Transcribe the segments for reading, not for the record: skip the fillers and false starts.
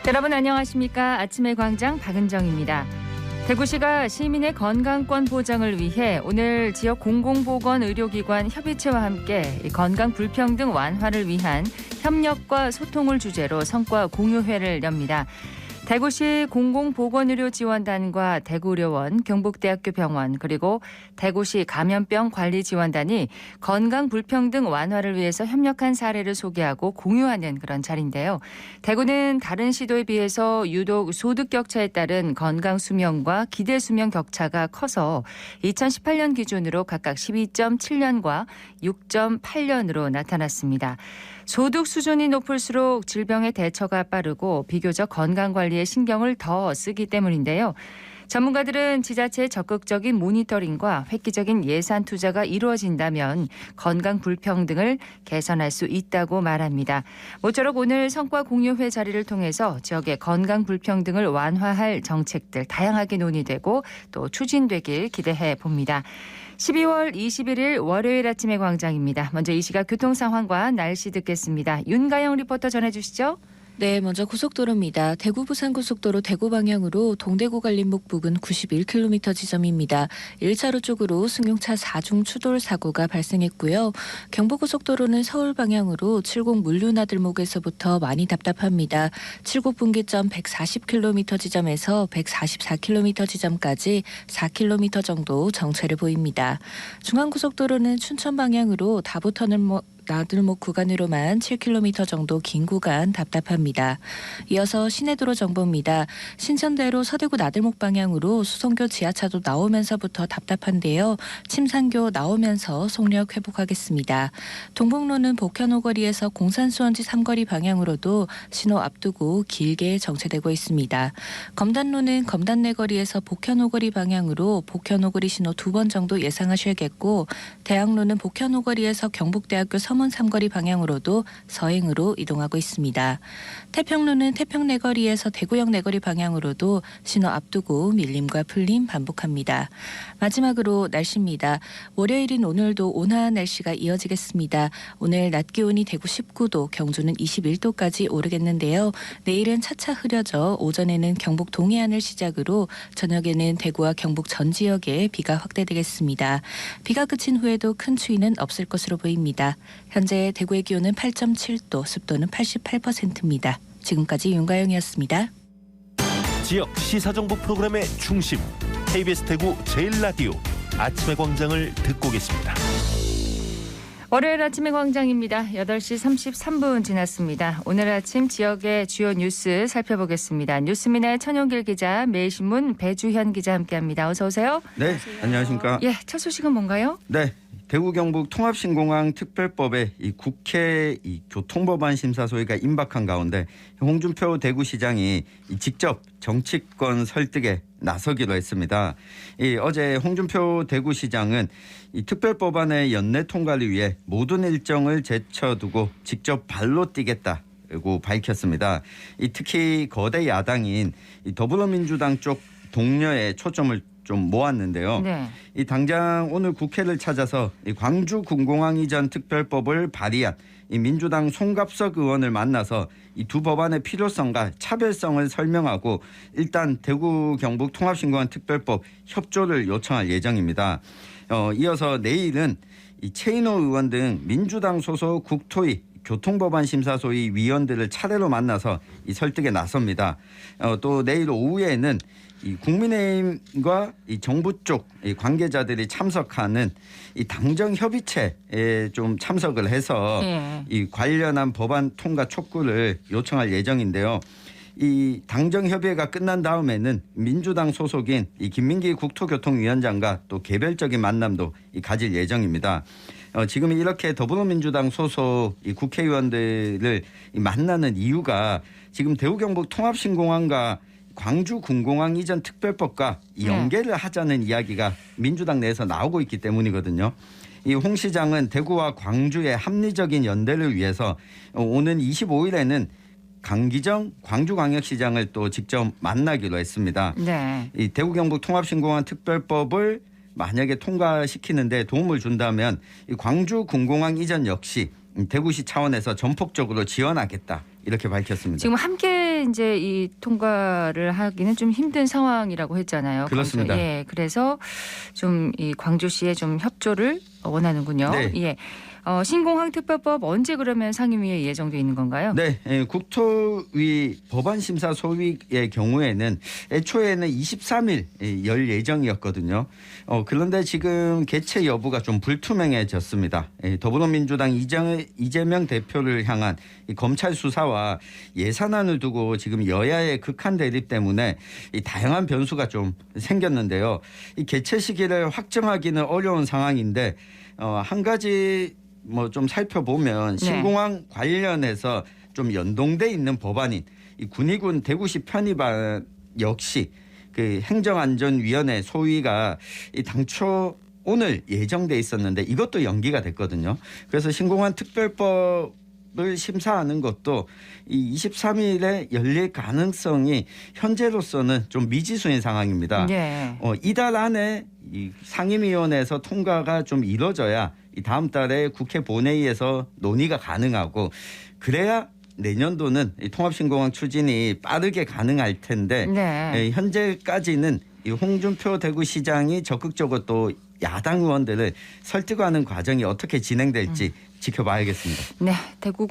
여러분 안녕하십니까? 아침의 광장 박은정입니다. 대구시가 시민의 건강권 보장을 위해 오늘 지역 공공보건 의료기관 협의체와 함께 건강 불평등 완화를 위한 협력과 소통을 주제로 성과 공유회를 엽니다. 대구시 공공보건의료지원단과 대구의료원, 경북대학교 병원 그리고 대구시 감염병관리지원단이 건강 불평등 완화를 위해서 협력한 사례를 소개하고 공유하는 그런 자리인데요. 대구는 다른 시도에 비해서 유독 소득 격차에 따른 건강 수명과 기대 수명 격차가 커서 2018년 기준으로 각각 12.7년과 6.8년으로 나타났습니다. 소득 수준이 높을수록 질병의 대처가 빠르고 비교적 건강관리에 신경을 더 쓰기 때문인데요. 전문가들은 지자체의 적극적인 모니터링과 획기적인 예산 투자가 이루어진다면 건강 불평등을 개선할 수 있다고 말합니다. 모쪼록 오늘 성과 공유회 자리를 통해서 지역의 건강 불평등을 완화할 정책들 다양하게 논의되고 또 추진되길 기대해 봅니다. 12월 21일 월요일 아침의 광장입니다. 먼저 이 시각 교통 상황과 날씨 듣겠습니다. 윤가영 리포터 전해주시죠. 네, 먼저 고속도로입니다. 대구 부산고속도로 대구 방향으로 동대구 갈림목 부근 91km 지점입니다. 1차로 쪽으로 승용차 4중 추돌 사고가 발생했고요. 경부고속도로는 서울 방향으로 70 물류나들목에서부터 많이 답답합니다. 7곡 분기점 140km 지점에서 144km 지점까지 4km 정도 정체를 보입니다. 중앙고속도로는 춘천 방향으로 다부터널목 나들목 구간으로만 7km 정도 긴 구간 답답합니다. 이어서 시내도로 정보입니다. 신천대로 서대구 나들목 방향으로 수성교 지하차도 나오면서부터 답답한데요. 침산교 나오면서 속력 회복하겠습니다. 동북로는 복현오거리에서 공산수원지 삼거리 방향으로도 신호 앞두고 길게 정체되고 있습니다. 검단로는 검단내거리에서 복현오거리 방향으로 복현오거리 신호 2번 정도 예상하셔야겠고 대학로는 복현오거리에서 경북대학교 서문 삼거리 방향으로도 서행으로 이동하고 있습니다. 태평로는 태평내거리에서 대구역 내거리 방향으로도 신호 앞두고 밀림과 풀림 반복합니다. 마지막으로 날씨입니다. 월요일인 오늘도 온화한 날씨가 이어지겠습니다. 오늘 낮 기온이 대구 19도, 경주는 21도까지 오르겠는데요. 내일은 차차 흐려져 오전에는 경북 동해안을 시작으로 저녁에는 대구와 경북 전 지역에 비가 확대되겠습니다. 비가 그친 후에도 큰 추위는 없을 것으로 보입니다. 현재 대구의 기온은 8.7도, 습도는 88%입니다. 지금까지 윤가영이었습니다. 지역 시사정보 프로그램의 중심, KBS 대구 제일라디오 아침의 광장을 듣고 계십니다. 월요일 아침의 광장입니다. 8시 33분 지났습니다. 오늘 아침 지역의 주요 뉴스 살펴보겠습니다. 뉴스민의 천용길 기자, 매일신문 배주현 기자 함께합니다. 어서 오세요. 네, 안녕하십니까. 예, 첫 소식은 뭔가요? 네, 대구 경북 통합신공항 특별법에 이 국회 교통법안 심사 소위가 임박한 가운데 홍준표 대구시장이 직접 정치권 설득에 나서기로 했습니다. 어제 홍준표 대구시장은 이 특별법안의 연내 통과를 위해 모든 일정을 제쳐두고 직접 발로 뛰겠다고 밝혔습니다. 특히 거대 야당인 더불어민주당 쪽 동료의 초점을 좀 모았는데요. 네. 당장 오늘 국회를 찾아서 광주 군공항 이전 특별법을 발의한 민주당 송갑석 의원을 만나서 이 두 법안의 필요성과 차별성을 설명하고 일단 대구 경북 통합신공항 특별법 협조를 요청할 예정입니다. 이어서 내일은 이 최인호 의원 등 민주당 소속 국토위 교통법안 심사소위 위원들을 차례로 만나서 이 설득에 나섭니다. 또 내일 오후에는 이 국민의힘과 이 정부 쪽 이 관계자들이 참석하는 이 당정 협의체에 좀 참석을 해서 이 관련한 법안 통과 촉구를 요청할 예정인데요. 이 당정 협의회가 끝난 다음에는 민주당 소속인 이 김민기 국토교통위원장과 또 개별적인 만남도 가질 예정입니다. 지금 이렇게 더불어민주당 소속 이 국회의원들을 만나는 이유가 지금 대구 경북 통합신공항과 광주 군공항 이전 특별법과 연계를 하자는 이야기가 민주당 내에서 나오고 있기 때문이거든요. 이 홍 시장은 대구와 광주의 합리적인 연대를 위해서 오는 25일에는 강기정 광주광역시장을 또 직접 만나기로 했습니다. 네. 이 대구 경북 통합신공항 특별법을 만약에 통과시키는데 도움을 준다면 이 광주 군공항 이전 역시 대구시 차원에서 전폭적으로 지원하겠다 이렇게 밝혔습니다. 지금 함께 이제 이 통과를 하기는 좀 힘든 상황이라고 했잖아요. 그렇습니다. 예, 그래서 좀 이 광주시에 좀 협조를 원하는군요. 네. 예. 신공항 특별법 언제 그러면 상임위에 예정돼 있는 건가요? 네, 국토위 법안심사 소위의 경우에는 애초에는 23일 열 예정이었거든요. 그런데 지금 개최 여부가 좀 불투명해졌습니다. 더불어민주당 이재명 대표를 향한 이 검찰 수사와 예산안을 두고 지금 여야의 극한 대립 때문에 이 다양한 변수가 좀 생겼는데요. 이 개최 시기를 확정하기는 어려운 상황인데 한 가지 뭐 좀 살펴보면 신공항 관련해서 좀 연동돼 있는 법안인 이 군의군 대구시 편입안 역시 그 행정안전위원회 소위가 이 당초 오늘 예정돼 있었는데 이것도 연기가 됐거든요. 그래서 신공항 특별법을 심사하는 것도 이 23일에 열릴 가능성이 현재로서는 좀 미지수인 상황입니다. 네. 이달 안에 이 상임위원회에서 통과가 좀 이뤄져야 이 다음 달에 국회 본회의에서 논의가 가능하고 그래야 내년도는 이 통합신공항 추진이 빠르게 가능할 텐데 네. 현재까지는 이 홍준표 대구시장이 적극적으로 또 야당 의원들을 설득하는 과정이 어떻게 진행될지 지켜봐야겠습니다. 네, 대구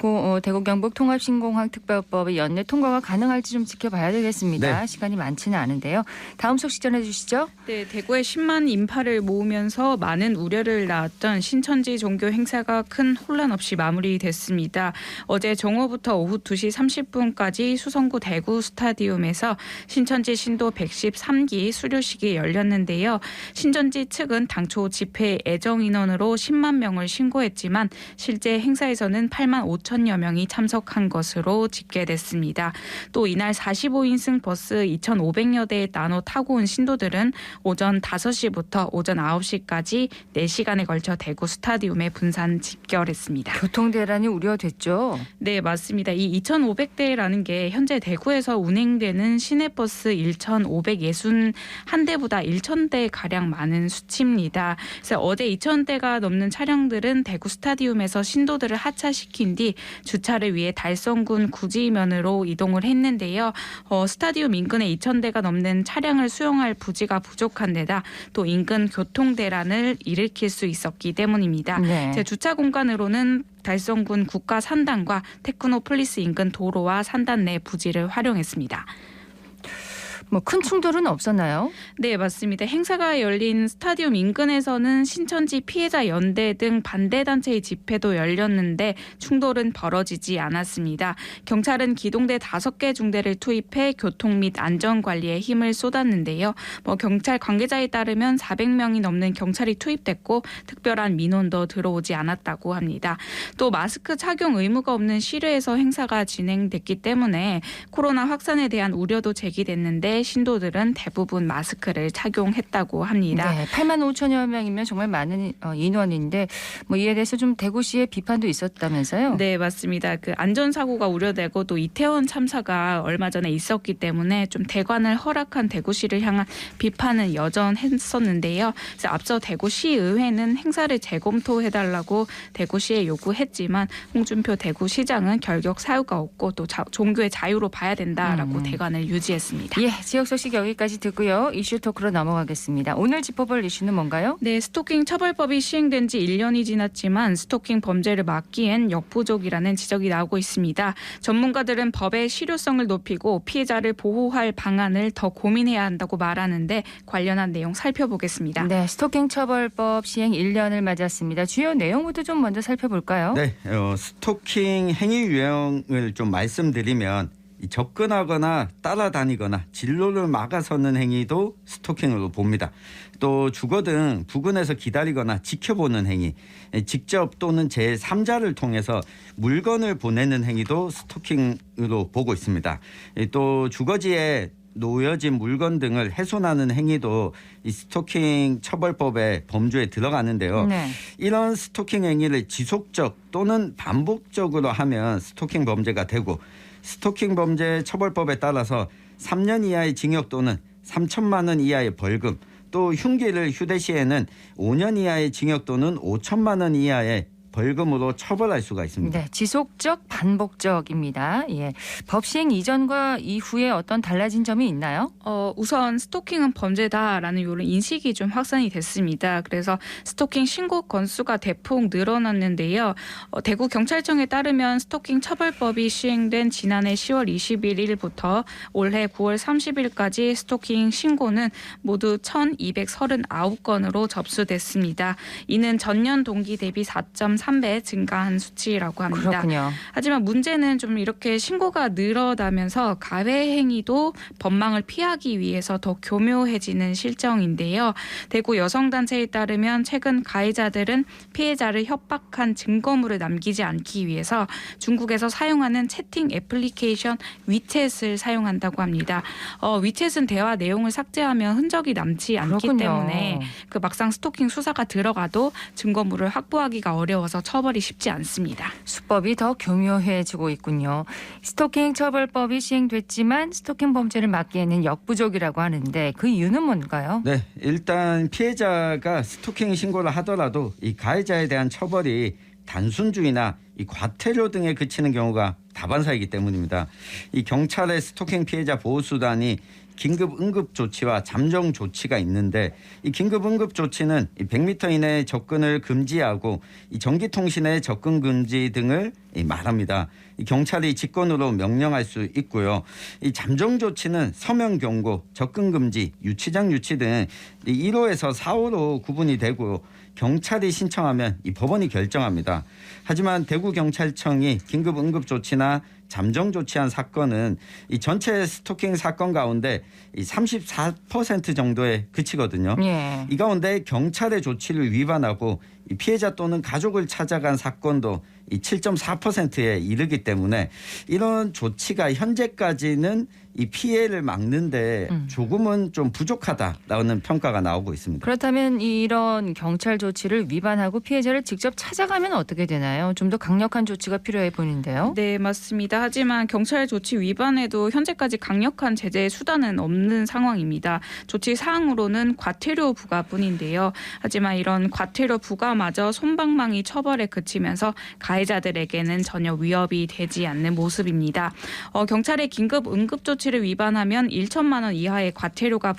경북 통합신공항 특별법의 연내 통과가 가능할지 좀 지켜봐야 되겠습니다. 네. 시간이 많지는 않은데요. 다음 소식 전해주시죠. 네, 대구에 10만 인파를 모으면서 많은 우려를 낳았던 신천지 종교 행사가 큰 혼란 없이 마무리됐습니다. 어제 정오부터 오후 2시 30분까지 수성구 대구 스타디움에서 신천지 신도 113기 수료식이 열렸는데요. 신천지 측은 당초 집회 애정 인원으로 10만 명을 신고했지만 실제 행사에서는 8만 5천여 명이 참석한 것으로 집계됐습니다. 또 이날 45인승 버스 2,500여 대에 나눠 타고 온 신도들은 오전 5시부터 오전 9시까지 4시간에 걸쳐 대구 스타디움에 분산 집결했습니다. 교통대란이 우려됐죠. 네, 맞습니다. 이 2,500대라는 게 현재 대구에서 운행되는 시내버스 1,561대보다 1,000대 가량 많은 수치입니다. 그래서 어제 2,000대가 넘는 차량들은 대구 스타디움에서 신도들을 하차시킨 뒤 주차를 위해 달성군 구지면으로 이동을 했는데요. 스타디움 인근에 2,000대가 넘는 차량을 수용할 부지가 부족한 데다 또 인근 교통대란을 일으킬 수 있었기 때문입니다. 네. 제 주차 공간으로는 달성군 국가산단과 테크노폴리스 인근 도로와 산단 내 부지를 활용했습니다. 뭐 큰 충돌은 없었나요? 네, 맞습니다. 행사가 열린 스타디움 인근에서는 신천지 피해자 연대 등 반대 단체의 집회도 열렸는데 충돌은 벌어지지 않았습니다. 경찰은 기동대 5개 중대를 투입해 교통 및 안전 관리에 힘을 쏟았는데요. 경찰 관계자에 따르면 400명이 넘는 경찰이 투입됐고 특별한 민원도 들어오지 않았다고 합니다. 또 마스크 착용 의무가 없는 실외에서 행사가 진행됐기 때문에 코로나 확산에 대한 우려도 제기됐는데 신도들은 대부분 마스크를 착용했다고 합니다. 네, 8만 5천여 명이면 정말 많은 인원인데 뭐 이에 대해서 좀 대구시의 비판도 있었다면서요? 네, 맞습니다. 그 안전사고가 우려되고 또 이태원 참사가 얼마 전에 있었기 때문에 좀 대관을 허락한 대구시를 향한 비판은 여전했었는데요. 그래서 앞서 대구시의회는 행사를 재검토해달라고 대구시에 요구했지만 홍준표 대구시장은 결격 사유가 없고 또 종교의 자유로 봐야 된다라고 대관을 유지했습니다. 예, 지역 소식 여기까지 듣고요. 이슈 토크로 넘어가겠습니다. 오늘 짚어볼 이슈는 뭔가요? 네, 스토킹 처벌법이 시행된 지 1년이 지났지만 스토킹 범죄를 막기엔 역부족이라는 지적이 나오고 있습니다. 전문가들은 법의 실효성을 높이고 피해자를 보호할 방안을 더 고민해야 한다고 말하는데 관련한 내용 살펴보겠습니다. 네, 스토킹 처벌법 시행 1년을 맞았습니다. 주요 내용부터 좀 먼저 살펴볼까요? 네, 스토킹 행위 유형을 좀 말씀드리면 접근하거나 따라다니거나 진로를 막아서는 행위도 스토킹으로 봅니다. 또 주거 등 부근에서 기다리거나 지켜보는 행위, 직접 또는 제3자를 통해서 물건을 보내는 행위도 스토킹으로 보고 있습니다. 또 주거지에 놓여진 물건 등을 훼손하는 행위도 이 스토킹 처벌법의 범주에 들어가는데요. 네. 이런 스토킹 행위를 지속적 또는 반복적으로 하면 스토킹 범죄가 되고 스토킹 범죄 처벌법에 따라서 3년 이하의 징역 또는 3천만 원 이하의 벌금, 또 흉기를 휴대 시에는 5년 이하의 징역 또는 5천만 원 이하의 벌금으로 처벌할 수가 있습니다. 네, 지속적 반복적입니다. 예, 법 시행 이전과 이후에 어떤 달라진 점이 있나요? 우선 스토킹은 범죄다라는 이런 인식이 좀 확산이 됐습니다. 그래서 스토킹 신고 건수가 대폭 늘어났는데요. 대구 경찰청에 따르면 스토킹 처벌법이 시행된 지난해 10월 21일부터 올해 9월 30일까지 스토킹 신고는 모두 1,239건으로 접수됐습니다. 이는 전년 동기 대비 4.3배 증가한 수치라고 합니다. 그렇군요. 하지만 문제는 좀 이렇게 신고가 늘어나면서 가해 행위도 법망을 피하기 위해서 더 교묘해지는 실정인데요. 대구 여성단체에 따르면 최근 가해자들은 피해자를 협박한 증거물을 남기지 않기 위해서 중국에서 사용하는 채팅 애플리케이션 위챗을 사용한다고 합니다. 위챗은 대화 내용을 삭제하면 흔적이 남지 않기 그렇군요. 때문에 그 막상 스토킹 수사가 들어가도 증거물을 확보하기가 어려워서 처벌이 쉽지 않습니다. 수법이 더 교묘해지고 있군요. 스토킹 처벌법이 시행됐지만 스토킹 범죄를 막기에는 역부족이라고 하는데 그 이유는 뭔가요? 네, 일단 피해자가 스토킹 신고를 하더라도 이 가해자에 대한 처벌이 단순주의나 이 과태료 등에 그치는 경우가 다반사이기 때문입니다. 이 경찰의 스토킹 피해자 보호 수단이 긴급 응급 조치와 잠정 조치가 있는데 이 긴급 응급 조치는 100m 이내 접근을 금지하고 이 전기통신의 접근 금지 등을 말합니다. 이 경찰이 직권으로 명령할 수 있고요. 이 잠정 조치는 서면 경고, 접근 금지, 유치장 유치 등 1호에서 4호로 구분이 되고 경찰이 신청하면 이 법원이 결정합니다. 하지만 대구경찰청이 긴급 응급 조치나 잠정 조치한 사건은 이 전체 스토킹 사건 가운데 이 34% 정도에 그치거든요. 예. 이 가운데 경찰의 조치를 위반하고 이 피해자 또는 가족을 찾아간 사건도 이 7.4%에 이르기 때문에 이런 조치가 현재까지는 이 피해를 막는데 조금은 좀 부족하다라는 평가가 나오고 있습니다. 그렇다면 이런 경찰 조치를 위반하고 피해자를 직접 찾아가면 어떻게 되나요? 좀 더 강력한 조치가 필요해 보이는데요. 네, 맞습니다. 하지만 경찰 조치 위반에도 현재까지 강력한 제재 수단은 없는 상황입니다. 조치 사항으로는 과태료 부과뿐인데요. 하지만 이런 과태료 부과마저 솜방망이 처벌에 그치면서 가해자들에게는 전혀 위협이 되지 않는 모습입니다. 경찰의 긴급 응급 조치를 위반하면 1천만 원 이하의 과태료가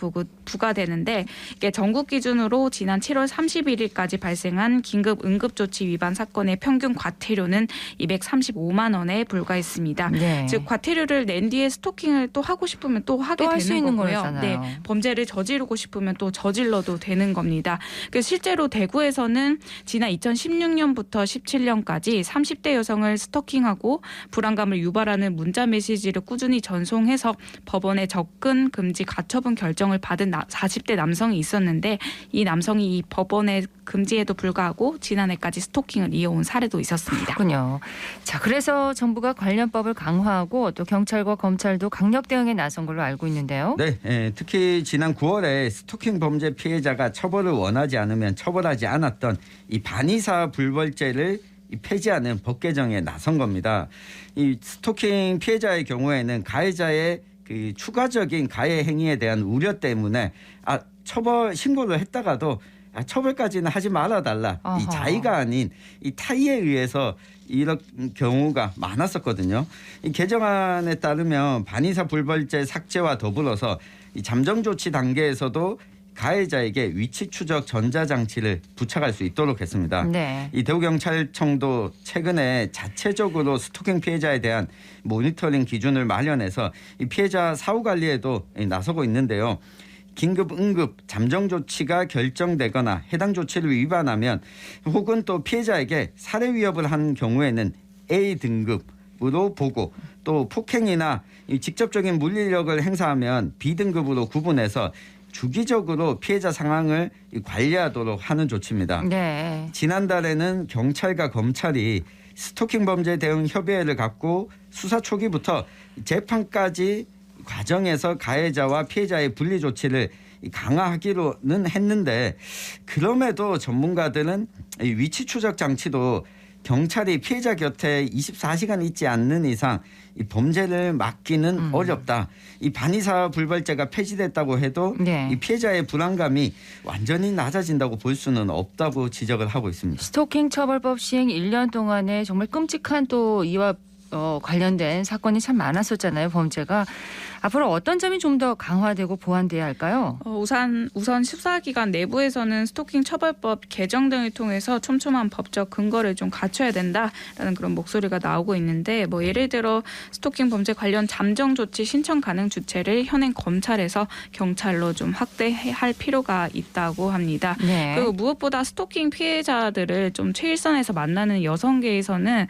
부과되는데 이게 전국 기준으로 지난 7월 31일까지 발생한 긴급 응급 조치 위반 사건의 평균 과태료는 235만 원에 불과했습니다. 네. 즉 과태료를 낸 뒤에 스토킹을 또 하고 싶으면 또 하게 또 할 수 되는 있는 거고요. 거잖아요. 네, 범죄를 저지르고 싶으면 또 저질러도 되는 겁니다. 실제로 대구에서는 지난 2016년부터 17년까지 30대 여성을 스토킹하고 불안감을 유발하는 문자 메시지를 꾸준히 전송해서 법원에 접근 금지 가처분 결정을 받은 40대 남성이 있었는데 이 남성이 이 법원의 금지에도 불구하고 지난해까지 스토킹을 이어온 사례도 있었습니다. 그렇군요. 자, 그래서 정부가 관련법을 강화하고 또 경찰과 검찰도 강력 대응에 나선 걸로 알고 있는데요. 네, 특히 지난 9월에 스토킹 범죄 피해자가 처벌을 원하지 않으면 처벌하지 않았던 이 반의사 불벌죄를 폐지하는 법 개정에 나선 겁니다. 이 스토킹 피해자의 경우에는 가해자의 그 추가적인 가해 행위에 대한 우려 때문에 처벌 신고를 했다가도 처벌까지는 하지 말아달라. 어허. 이 자의가 아닌 이 타의에 의해서 이런 경우가 많았었거든요. 이 개정안에 따르면 반의사 불벌죄 삭제와 더불어서 이 잠정 조치 단계에서도 가해자에게 위치 추적 전자장치를 부착할 수 있도록 했습니다. 네. 이 대구경찰청도 최근에 자체적으로 스토킹 피해자에 대한 모니터링 기준을 마련해서 이 피해자 사후 관리에도 나서고 있는데요. 긴급 응급 잠정 조치가 결정되거나 해당 조치를 위반하면 혹은 또 피해자에게 살해 위협을 한 경우에는 A 등급으로 보고 또 폭행이나 직접적인 물리력을 행사하면 B 등급으로 구분해서 주기적으로 피해자 상황을 관리하도록 하는 조치입니다. 네. 지난달에는 경찰과 검찰이 스토킹 범죄 대응 협의회를 갖고 수사 초기부터 재판까지 과정에서 가해자와 피해자의 분리 조치를 강화하기로는 했는데 그럼에도 전문가들은 위치 추적 장치도 경찰이 피해자 곁에 24시간 있지 않는 이상 이 범죄를 막기는 어렵다. 이 반의사 불벌죄가 폐지됐다고 해도 네. 이 피해자의 불안감이 완전히 낮아진다고 볼 수는 없다고 지적을 하고 있습니다. 스토킹 처벌법 시행 1년 동안에 정말 끔찍한 또 이와 관련된 사건이 참 많았었잖아요. 범죄가. 앞으로 어떤 점이 좀 더 강화되고 보완돼야 할까요? 우선 수사기관 내부에서는 스토킹 처벌법 개정 등을 통해서 촘촘한 법적 근거를 좀 갖춰야 된다라는 그런 목소리가 나오고 있는데 뭐 예를 들어 스토킹 범죄 관련 잠정 조치 신청 가능 주체를 현행 검찰에서 경찰로 좀 확대할 필요가 있다고 합니다. 네. 그리고 무엇보다 스토킹 피해자들을 좀 최일선에서 만나는 여성계에서는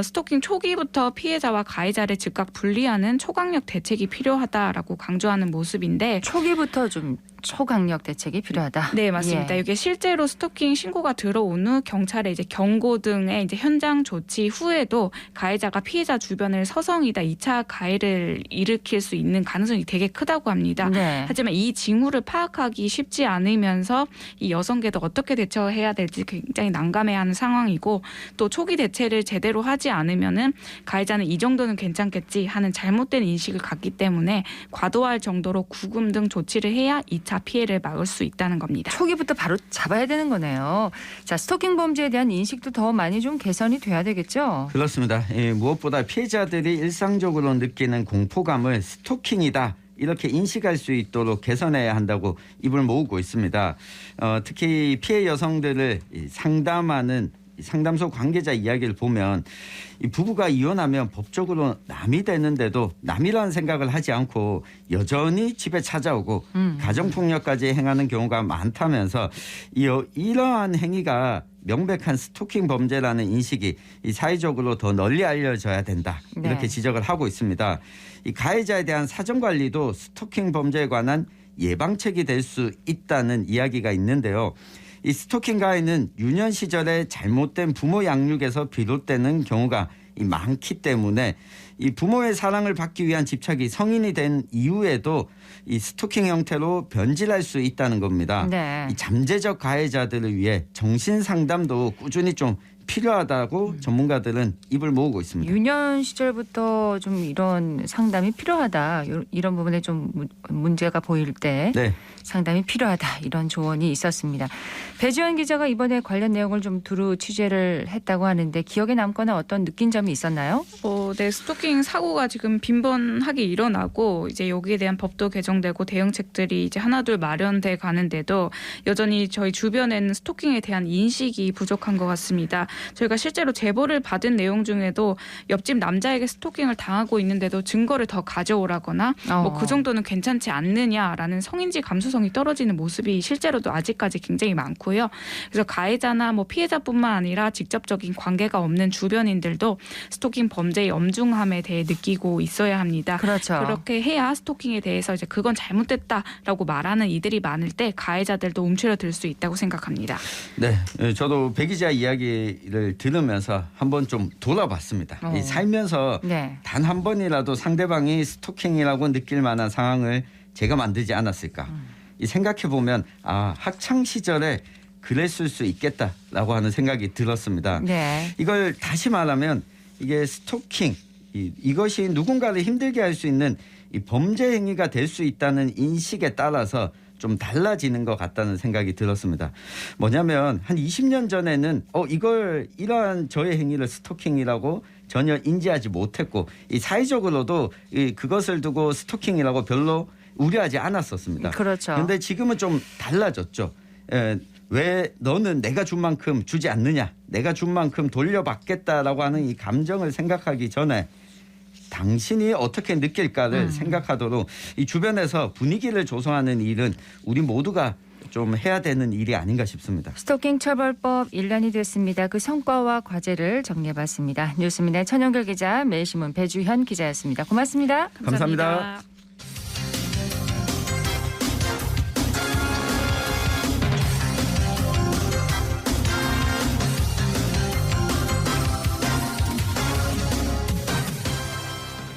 스토킹 초기부터 피해자와 가해자를 즉각 분리하는 초강력 대책이 필요하다라고 강조하는 모습인데 초기부터 좀 초강력 대책이 필요하다. 네, 맞습니다. 예. 이게 실제로 스토킹 신고가 들어온 후 경찰의 이제 경고 등의 이제 현장 조치 후에도 가해자가 피해자 주변을 서성이다 2차 가해를 일으킬 수 있는 가능성이 되게 크다고 합니다. 네. 하지만 이 징후를 파악하기 쉽지 않으면서 이 여성계도 어떻게 대처해야 될지 굉장히 난감해하는 상황이고 또 초기 대체를 제대로 하지 않으면은 가해자는 이 정도는 괜찮겠지 하는 잘못된 인식을 갖기 때문에 과도할 정도로 구금 등 조치를 해야 2차 피해를 막을 수 있다는 겁니다. 초기부터 바로 잡아야 되는 거네요. 자, 스토킹 범죄에 대한 인식도 더 많이 좀 개선이 돼야 되겠죠? 그렇습니다. 무엇보다 피해자들이 일상적으로 느끼는 공포감을 스토킹이다. 이렇게 인식할 수 있도록 개선해야 한다고 입을 모으고 있습니다. 특히 피해 여성들을 상담하는 상담소 관계자 이야기를 보면 이 부부가 이혼하면 법적으로 남이 되는데도 남이라는 생각을 하지 않고 여전히 집에 찾아오고 가정폭력까지 행하는 경우가 많다면서 이러한 행위가 명백한 스토킹 범죄라는 인식이 사회적으로 더 널리 알려져야 된다. 이렇게 네. 지적을 하고 있습니다. 이 가해자에 대한 사전관리도 스토킹 범죄에 관한 예방책이 될 수 있다는 이야기가 있는데요. 이 스토킹 가해는 유년 시절에 잘못된 부모 양육에서 비롯되는 경우가 많기 때문에 이 부모의 사랑을 받기 위한 집착이 성인이 된 이후에도 이 스토킹 형태로 변질할 수 있다는 겁니다. 네. 이 잠재적 가해자들을 위해 정신 상담도 꾸준히 좀 필요하다고 전문가들은 입을 모으고 있습니다. 유년 시절부터 좀 이런 상담이 필요하다. 이런 부분에 좀 문제가 보일 때 네. 상담이 필요하다. 이런 조언이 있었습니다. 배지원 기자가 이번에 관련 내용을 좀 두루 취재를 했다고 하는데 기억에 남거나 어떤 느낀 점이 있었나요? 네, 스토킹 사고가 지금 빈번하게 일어나고 이제 여기에 대한 법도 개정되고 대응책들이 이제 하나둘 마련돼 가는데도 여전히 저희 주변에는 스토킹에 대한 인식이 부족한 것 같습니다. 저희가 실제로 제보를 받은 내용 중에도 옆집 남자에게 스토킹을 당하고 있는데도 증거를 더 가져오라거나 뭐 그 정도는 괜찮지 않느냐라는 성인지 감수성이 떨어지는 모습이 실제로도 아직까지 굉장히 많고요. 그래서 가해자나 뭐 피해자뿐만 아니라 직접적인 관계가 없는 주변인들도 스토킹 범죄의 엄중함에 대해 느끼고 있어야 합니다. 그렇죠. 그렇게 해야 스토킹에 대해서 이제 그건 잘못됐다라고 말하는 이들이 많을 때 가해자들도 움츠러들 수 있다고 생각합니다. 네, 저도 배 기자 이야기를 들으면서 한번 좀 돌아봤습니다. 이 살면서 네. 단 한 번이라도 상대방이 스토킹이라고 느낄 만한 상황을 제가 만들지 않았을까. 이 생각해 보면 학창 시절에 그랬을 수 있겠다라고 하는 생각이 들었습니다. 네. 이걸 다시 말하면 이게 스토킹 이것이 누군가를 힘들게 할 수 있는 이 범죄 행위가 될 수 있다는 인식에 따라서 좀 달라지는 것 같다는 생각이 들었습니다. 뭐냐면 한 20년 전에는 이러한 저의 행위를 스토킹이라고 전혀 인지하지 못했고 이 사회적으로도 그것을 두고 스토킹이라고 별로 우려하지 않았었습니다. 그렇죠. 그런데 지금은 좀 달라졌죠. 왜 너는 내가 준 만큼 주지 않느냐, 내가 준 만큼 돌려받겠다라고 하는 이 감정을 생각하기 전에 당신이 어떻게 느낄까를 생각하도록 이 주변에서 분위기를 조성하는 일은 우리 모두가 좀 해야 되는 일이 아닌가 싶습니다. 스토킹 처벌법 1년이 됐습니다. 그 성과와 과제를 정리해봤습니다. 뉴스민의 천연결 기자, 매일신문 배주현 기자였습니다. 고맙습니다. 감사합니다.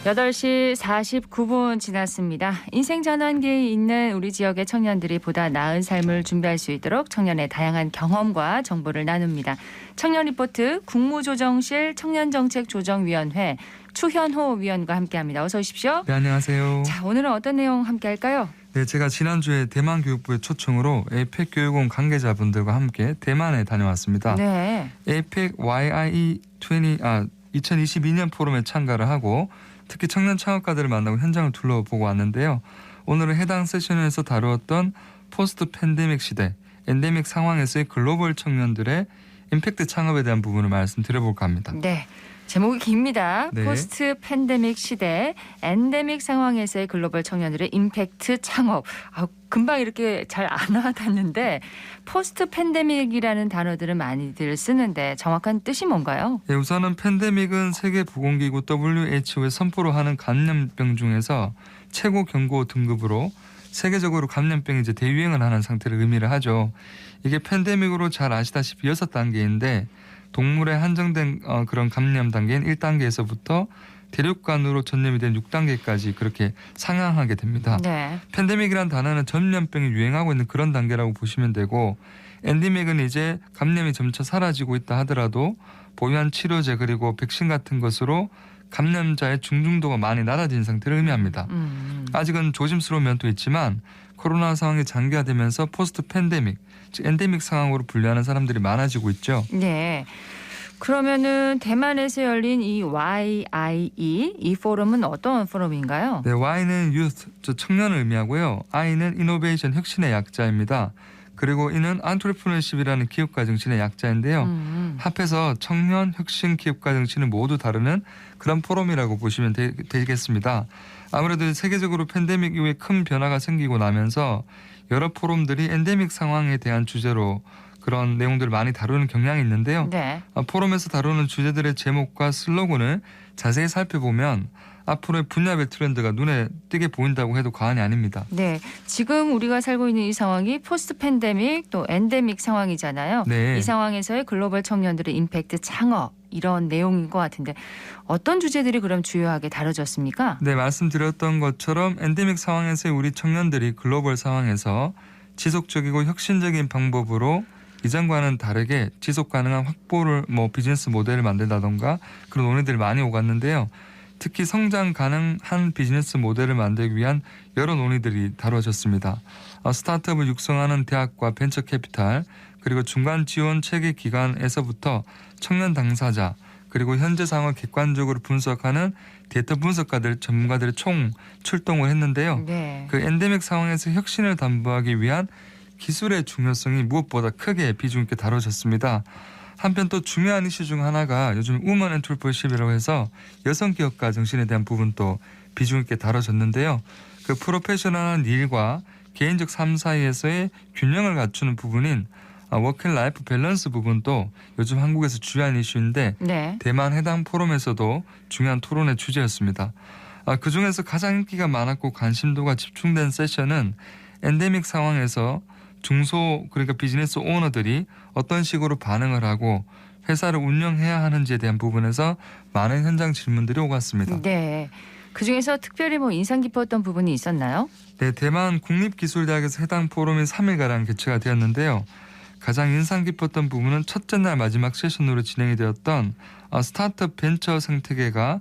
8시 49분 지났습니다. 인생 전환기에 있는 우리 지역의 청년들이 보다 나은 삶을 준비할 수 있도록 청년의 다양한 경험과 정보를 나눕니다. 청년 리포트 국무조정실 청년정책조정위원회 추현호 위원과 함께합니다. 어서 오십시오. 네, 안녕하세요. 자, 오늘은 어떤 내용 함께할까요? 네, 제가 지난주에 대만 교육부의 초청으로 에이펙 교육원 관계자분들과 함께 대만에 다녀왔습니다. 네. 에이펙 YIE 2022년 포럼에 참가를 하고 특히 청년 창업가들을 만나고 현장을 둘러보고 왔는데요. 오늘은 해당 세션에서 다루었던 포스트 팬데믹 시대, 엔데믹 상황에서의 글로벌 청년들의 임팩트 창업에 대한 부분을 말씀드려볼까 합니다. 네. 제목이 깁니다. 네. 포스트 팬데믹 시대, 엔데믹 상황에서의 글로벌 청년들의 임팩트 창업. 금방 이렇게 잘 안 와닿는데 포스트 팬데믹이라는 단어들은 많이들 쓰는데 정확한 뜻이 뭔가요? 네, 우선은 팬데믹은 세계보건기구 WHO의 선포로 하는 감염병 중에서 최고 경고 등급으로 세계적으로 감염병이 이제 대유행을 하는 상태를 의미를 하죠. 이게 팬데믹으로 잘 아시다시피 6단계인데 동물에 한정된 그런 감염 단계인 1단계에서부터 대륙간으로 전염이 된 6단계까지 그렇게 상향하게 됩니다. 네. 팬데믹이라는 단어는 전염병이 유행하고 있는 그런 단계라고 보시면 되고 엔데믹은 이제 감염이 점차 사라지고 있다 하더라도 보유한 치료제 그리고 백신 같은 것으로 감염자의 중증도가 많이 낮아진 상태를 의미합니다. 아직은 조심스러운 면도 있지만 코로나 상황이 장기화되면서 포스트 팬데믹, 즉 엔데믹 상황으로 분류하는 사람들이 많아지고 있죠. 네. 그러면은 대만에서 열린 이 YIE 이 포럼은 어떤 포럼인가요? 네, Y는 youth, 즉 청년을 의미하고요. I는 이노베이션, 혁신의 약자입니다. 그리고 E는 entrepreneurship이라는 기업가 정신의 약자인데요. 합해서 청년, 혁신, 기업가 정신을 모두 다루는 그런 포럼이라고 보시면 되겠습니다. 아무래도 세계적으로 팬데믹 이후에 큰 변화가 생기고 나면서 여러 포럼들이 엔데믹 상황에 대한 주제로 그런 내용들을 많이 다루는 경향이 있는데요. 네. 포럼에서 다루는 주제들의 제목과 슬로건을 자세히 살펴보면 앞으로의 분야별 트렌드가 눈에 띄게 보인다고 해도 과언이 아닙니다. 네. 지금 우리가 살고 있는 이 상황이 포스트 팬데믹 또 엔데믹 상황이잖아요. 네. 이 상황에서의 글로벌 청년들의 임팩트 창업 이런 내용인 것 같은데 어떤 주제들이 그럼 주요하게 다뤄졌습니까? 네, 말씀드렸던 것처럼 엔데믹 상황에서의 우리 청년들이 글로벌 상황에서 지속적이고 혁신적인 방법으로 이전과는 다르게 지속 가능한 확보를 비즈니스 모델을 만든다던가 그런 논의들이 많이 오갔는데요. 특히 성장 가능한 비즈니스 모델을 만들기 위한 여러 논의들이 다뤄졌습니다. 스타트업을 육성하는 대학과 벤처 캐피탈 그리고 중간 지원 체계 기관에서부터 청년 당사자 그리고 현재 상황을 객관적으로 분석하는 데이터 분석가들 전문가들의 총 출동을 했는데요. 네. 그 엔데믹 상황에서 혁신을 담보하기 위한 기술의 중요성이 무엇보다 크게 비중 있게 다뤄졌습니다. 한편 또 중요한 이슈 중 하나가 요즘 우먼 엔터프리너십이라고 해서 여성 기업가 정신에 대한 부분도 비중 있게 다뤄졌는데요. 그 프로페셔널한 일과 개인적 삶 사이에서의 균형을 갖추는 부분인 워킹라이프 밸런스 부분도 요즘 한국에서 주요한 이슈인데 네. 대만 해당 포럼에서도 중요한 토론의 주제였습니다. 그중에서 가장 인기가 많았고 관심도가 집중된 세션은 엔데믹 상황에서 중소 그러니까 비즈니스 오너들이 어떤 식으로 반응을 하고 회사를 운영해야 하는지에 대한 부분에서 많은 현장 질문들이 오갔습니다. 네. 그중에서 특별히 인상 깊었던 부분이 있었나요? 네, 대만 국립기술대학에서 해당 포럼이 3일가량 개최가 되었는데요. 가장 인상 깊었던 부분은 첫째 날 마지막 세션으로 진행이 되었던 스타트업 벤처 생태계가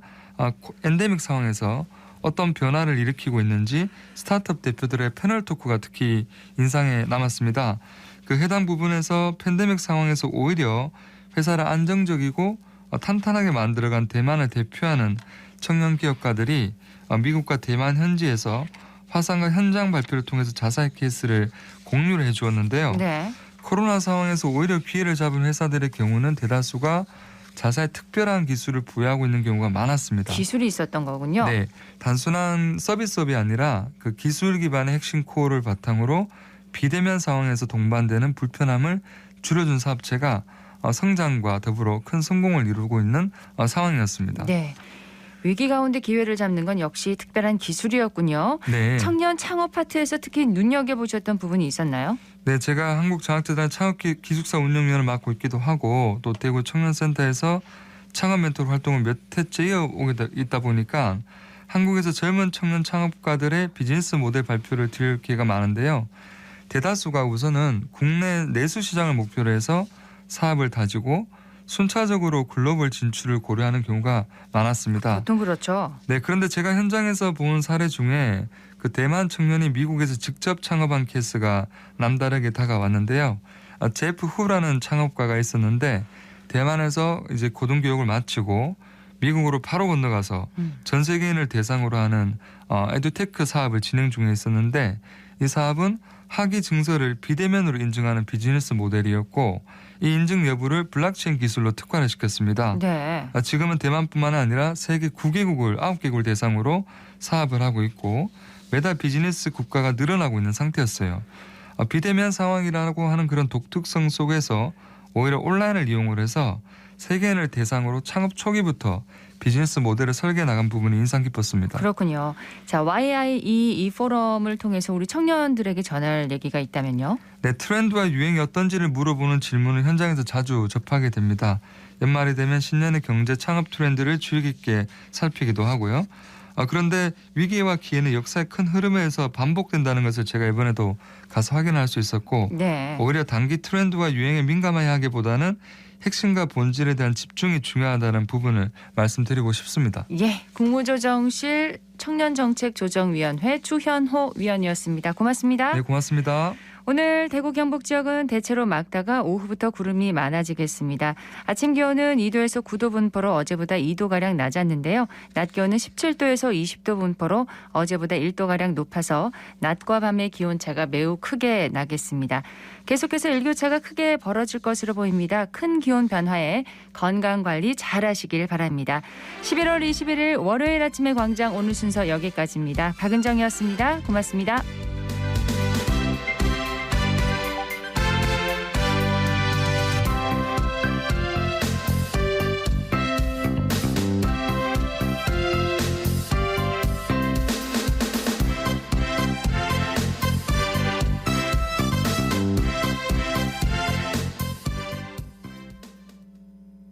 엔데믹 상황에서 어떤 변화를 일으키고 있는지 스타트업 대표들의 패널 토크가 특히 인상에 남았습니다. 그 해당 부분에서 팬데믹 상황에서 오히려 회사를 안정적이고 탄탄하게 만들어간 대만을 대표하는 청년 기업가들이 미국과 대만 현지에서 화상과 현장 발표를 통해서 자사의 케이스를 공유를 해주었는데요. 네. 코로나 상황에서 오히려 기회를 잡은 회사들의 경우는 대다수가 자사의 특별한 기술을 부여하고 있는 경우가 많았습니다. 기술이 있었던 거군요. 네, 단순한 서비스업이 아니라 그 기술 기반의 핵심 코어를 바탕으로 비대면 상황에서 동반되는 불편함을 줄여준 사업체가 성장과 더불어 큰 성공을 이루고 있는 상황이었습니다. 네. 위기 가운데 기회를 잡는 건 역시 특별한 기술이었군요. 네. 청년 창업 파트에서 특히 눈여겨보셨던 부분이 있었나요? 네, 제가 한국장학재단 창업기숙사 운영위원을 맡고 있기도 하고 또 대구 청년센터에서 창업 멘토 활동을 몇 해째 이어오게 있다 보니까 한국에서 젊은 청년 창업가들의 비즈니스 모델 발표를 드릴 기회가 많은데요. 대다수가 우선은 국내 내수 시장을 목표로 해서 사업을 다지고 순차적으로 글로벌 진출을 고려하는 경우가 많았습니다. 보통 그렇죠. 네, 그런데 제가 현장에서 본 사례 중에 그 대만 청년이 미국에서 직접 창업한 케이스가 남다르게 다가왔는데요. 제프 후라는 창업가가 있었는데 대만에서 이제 고등교육을 마치고 미국으로 바로 건너가서 전 세계인을 대상으로 하는 에듀테크 사업을 진행 중에 있었는데 이 사업은 학위 증서를 비대면으로 인증하는 비즈니스 모델이었고 이 인증 여부를 블록체인 기술로 특화를 시켰습니다. 네. 지금은 대만뿐만 아니라 세계 9개국을 대상으로 사업을 하고 있고 매달 비즈니스 국가가 늘어나고 있는 상태였어요. 비대면 상황이라고 하는 그런 독특성 속에서 오히려 온라인을 이용을 해서 세계인을 대상으로 창업 초기부터 비즈니스 모델을 설계해 나간 부분이 인상 깊었습니다. 그렇군요. 자, YIE 이 포럼을 통해서 우리 청년들에게 전할 얘기가 있다면요? 네, 트렌드와 유행이 어떤지를 물어보는 질문을 현장에서 자주 접하게 됩니다. 연말이 되면 신년의 경제 창업 트렌드를 주의 깊게 살피기도 하고요. 그런데 위기와 기회는 역사의 큰 흐름에서 반복된다는 것을 제가 이번에도 가서 확인할 수 있었고 네. 오히려 단기 트렌드와 유행에 민감해야 하기보다는 핵심과 본질에 대한 집중이 중요하다는 부분을 말씀드리고 싶습니다. 예, 국무조정실 청년정책조정위원회 주현호 위원이었습니다. 고맙습니다. 네, 고맙습니다. 오늘 대구 경북 지역은 대체로 맑다가 오후부터 구름이 많아지겠습니다. 아침 기온은 2도에서 9도 분포로 어제보다 2도가량 낮았는데요. 낮 기온은 17도에서 20도 분포로 어제보다 1도가량 높아서 낮과 밤의 기온차가 매우 크게 나겠습니다. 계속해서 일교차가 크게 벌어질 것으로 보입니다. 큰 기온 변화에 건강관리 잘 하시길 바랍니다. 11월 21일 월요일 아침의 광장 오늘 순서 여기까지입니다. 박은정이었습니다. 고맙습니다.